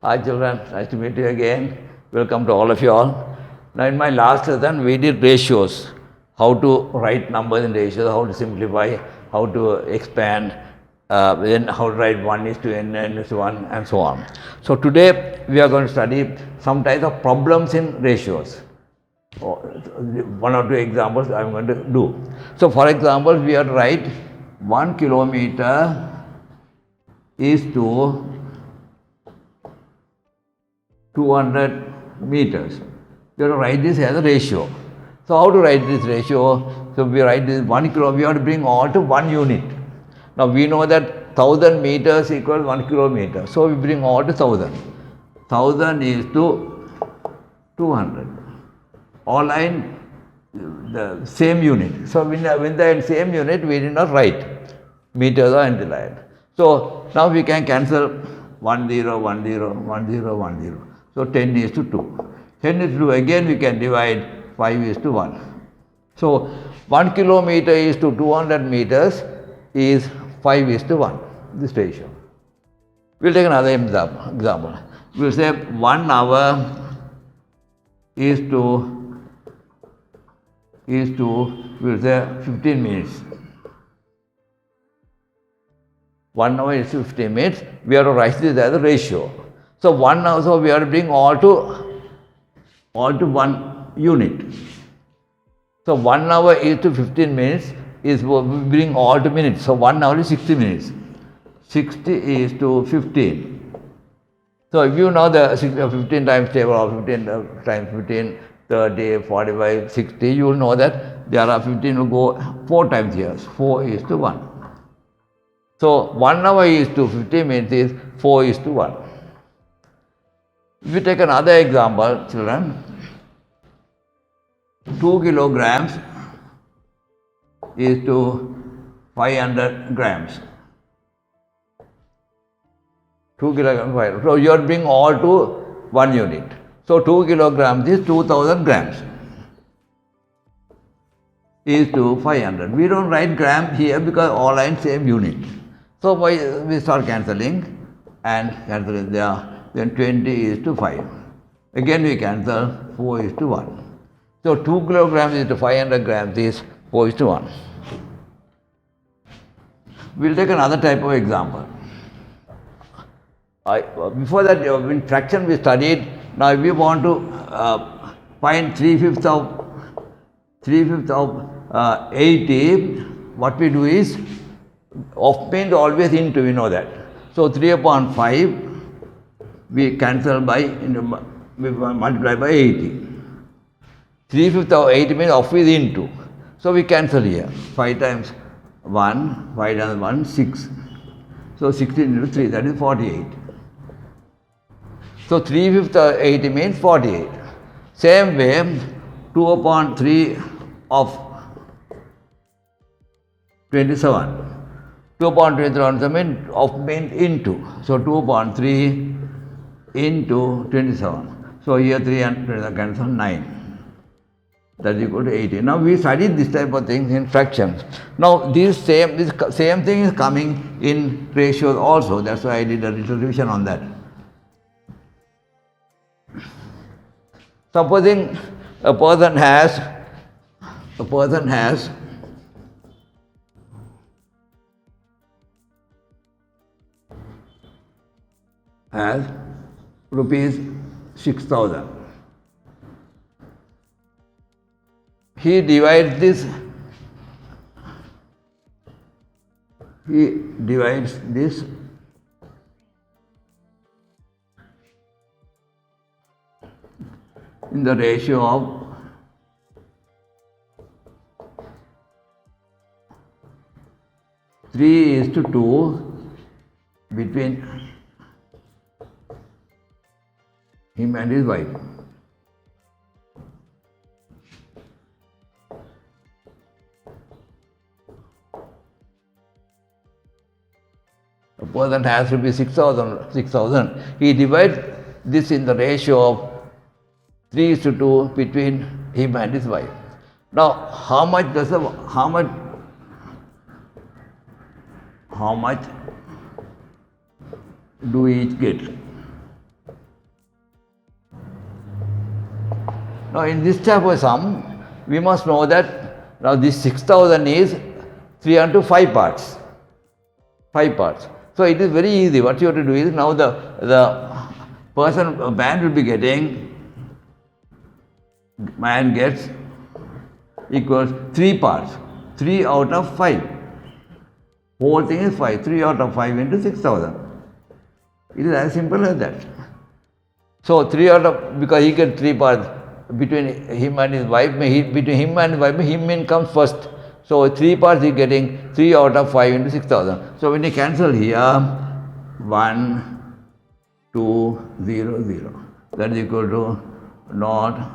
Hi children, nice to meet you again. Welcome to all of you all. Now in my last lesson we did ratios, how to write numbers in ratios, how to simplify, how to expand, then how to write 1 is to n, n is to 1 and so on. So today we are going to study some types of problems in ratios. One or two examples I am going to do. So for example, we are to write 1 kilometer is to 200 meters. We have to write this as a ratio. So how to write this ratio? So we write this 1 kilometer, we have to bring all to 1 unit. Now we know that 1000 meters equals 1 kilometer. So we bring all to 1000. 1000 is to 200. All are in the same unit. So when they are in same unit, we did not write meters or anything like that. So now we can cancel 1 0, 1 0, 1 0, 1 0. So 10 is to 2. 10 is to 2. Again we can divide 5 is to 1. So 1 kilometer is to 200 meters is 5 is to 1. This ratio. We will take another example. We will say 1 hour is to we will say 15 minutes. 1 hour is 15 minutes. We have to write this as a ratio. So 1 hour, so we have to bring all to 1 unit. So 1 hour is to 15 minutes is we bring all to minutes. So 1 hour is 60 minutes. 60 is to 15. So if you know the 15 times table or 15 times 15, 30, 45, 60, you will know that there are 15 will go 4 times here. 4 is to 1. So 1 hour is to 15 minutes is 4 is to 1. If we take another example, children, 2 kilograms is to 500 grams. 2 kilograms, 500. So you are bring all to 1 unit. So 2 kilograms is 2000 grams is to 500. We don't write gram here because all are in same unit. So we start cancelling and cancelling there. Then 20 is to 5. Again we cancel 4 is to 1. So 2 kilograms is to 500 grams is 4 is to 1. We will take another type of example. Before that, in fraction we studied. Now if we want to find 3/5 of 80, what we do is means always into, we know that. So 3 upon 5 we cancel by, we multiply by 80. 3/5 of 80 means of is into. So we cancel here. 5 times 1, 5 times 1, 6. So 16 into 3, that is 48. So 3/5 of 80 means 48. Same way, 2 upon 3 of 27. 2 upon 27 means of means into. So 2 upon 3 into 27. So here 3 and 27 cancel 9. That is equal to 80. Now we studied this type of things in fractions. Now this same thing is coming in ratios also. That's why I did a little revision on that. Supposing a person has rupees 6,000. He divides this in the ratio of 3 is to 2 between him and his wife. A person has to be 6,000. He divides this in the ratio of 3 is to 2 between him and his wife. Now, how much do we each get? Now in this type of sum, we must know that now this 6000 is 3 onto 5 parts. 5 parts. So it is very easy. What you have to do is now the man will be getting, man gets equals 3 parts. 3 out of 5. Whole thing is 5. 3 out of 5 into 6000. It is as simple as that. So 3 out of, because he gets 3 parts between him and his wife, between him and his wife, him in comes first. So 3 parts he is getting 3 out of 5 into 6000. So when you cancel here, 1, 2, 0, 0. That is equal to not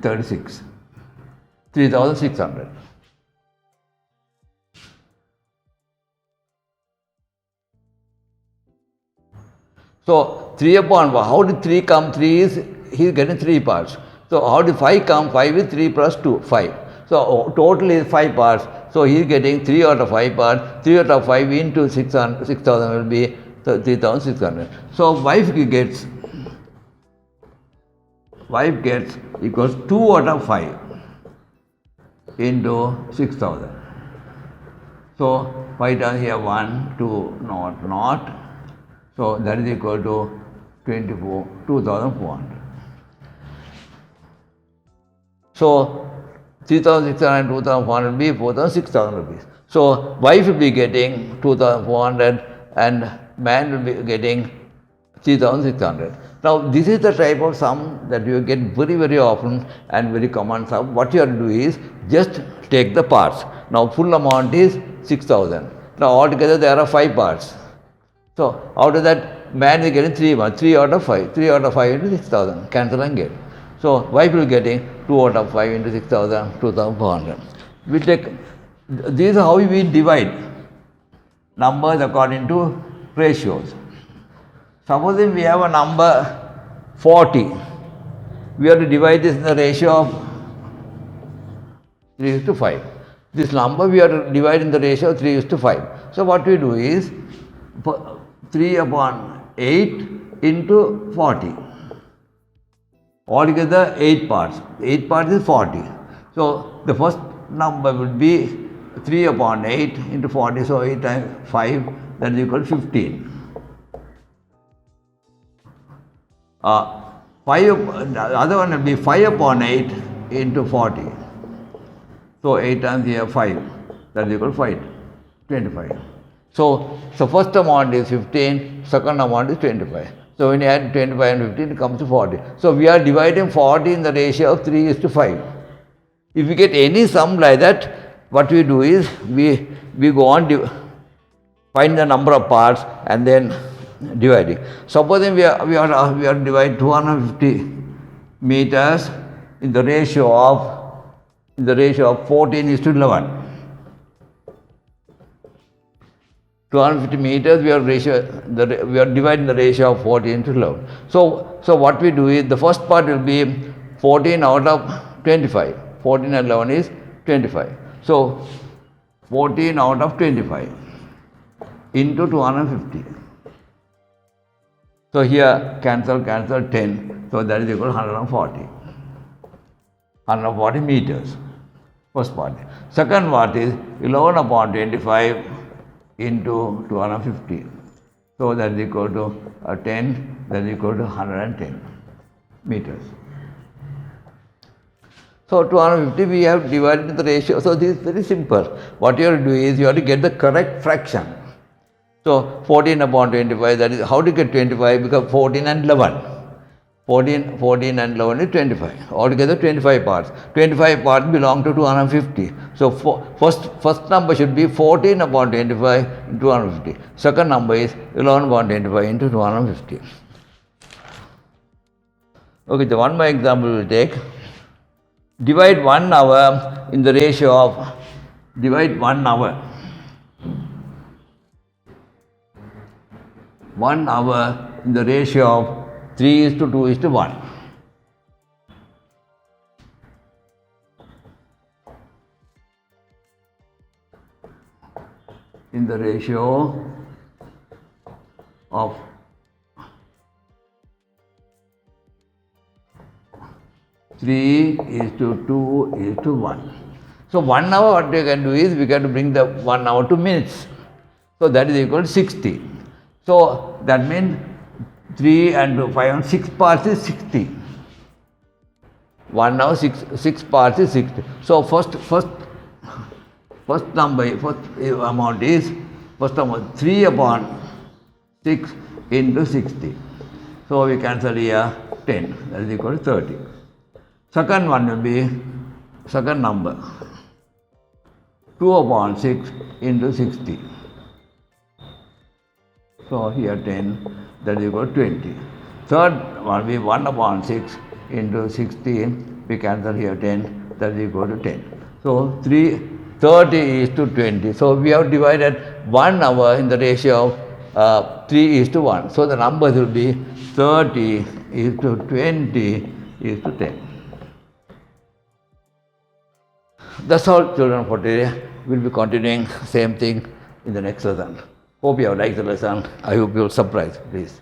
36. 3600. So 3 upon 1. How did 3 come? 3 is, he is getting 3 parts. So how did 5 come? 5 is 3 plus 2, 5. So total is 5 parts. So he is getting 3 out of 5 parts. 3 out of 5 into 6000 will be 3600. So wife gets equals 2 out of 5 into 6000. So 5 down here 1, 2, not. So that is equal to 24,400. So 3,600 and 2,400 will be 4,600 rupees. So wife will be getting 2,400 and man will be getting 3,600. Now this is the type of sum that you get very, very often and very common sum. What you have to do is just take the parts. Now full amount is 6,000. Now altogether there are 5 parts. So out of that, man is getting 3 out of 5. 3 out of 5 into 6,000. Cancel and get. So wife will getting 2 out of 5 into 6,000, 2,400. We take, this is how we divide numbers according to ratios. Supposing we have a number 40, we have to divide this in the ratio of 3:5. This number we have to divide in the ratio of 3:5. So what we do is 3 upon 8 into 40. Altogether 8 parts. 8 parts is 40. So the first number will be 3 upon 8 into 40. So 8 times 5, that is equal to 15. The other one will be 5 upon 8 into 40. So 8 times here 5, that is equal to 5, 25. So first amount is 15, second amount is 25. So when you add 25 and 15, it comes to 40. So we are dividing 40 in the ratio of 3:5. If we get any sum like that, what we do is we go on find the number of parts and then dividing. Supposing we are divide 250 meters in the ratio of 14:11. 250 meters we are dividing the ratio of 14:11. So what we do is the first part will be 14 out of 25. 14 and 11 is 25. So 14 out of 25 into 250. So here cancel 10. So that is equal to 140. 140 meters. First part. Second part is 11 upon 25 into 250. So that is equal to 10. That is equal to 110 meters. So 250 we have divided the ratio. So this is very simple. What you have to do is you have to get the correct fraction. So 14 upon 25, that is how to get 25, because 14 and 11. 14 and 11 is 25. Altogether 25 parts. 25 parts belong to 250. So first number should be 14 upon 25 into 250. Second number is 11 upon 25 into 250. Okay, the one more example we will take. Divide 1 hour in the ratio of, divide 1 hour. 1 hour in the ratio of 3:2:1. In the ratio of 3:2:1. So 1 hour what we can do is we can bring the 1 hour to minutes. So that is equal to 60. So that means 3 and 5 and 6 parts is 60. 1 hour 6 parts is 60. So first amount is 3 upon 6 into 60. So we cancel here 10, that is equal to 30. Second one will be second number 2 upon 6 into 60. So here 10, that is equal to 20. Third one will be 1 upon 6 into 16. We cancel here 10, that is equal to 10. So 30 is to 20. So we have divided 1 hour in the ratio of 3 is to 1. So the numbers will be 30 is to 20 is to 10. That's all, children, for today. We'll be continuing same thing in the next lesson. Hope you have liked the lesson. I hope you will surprise, please.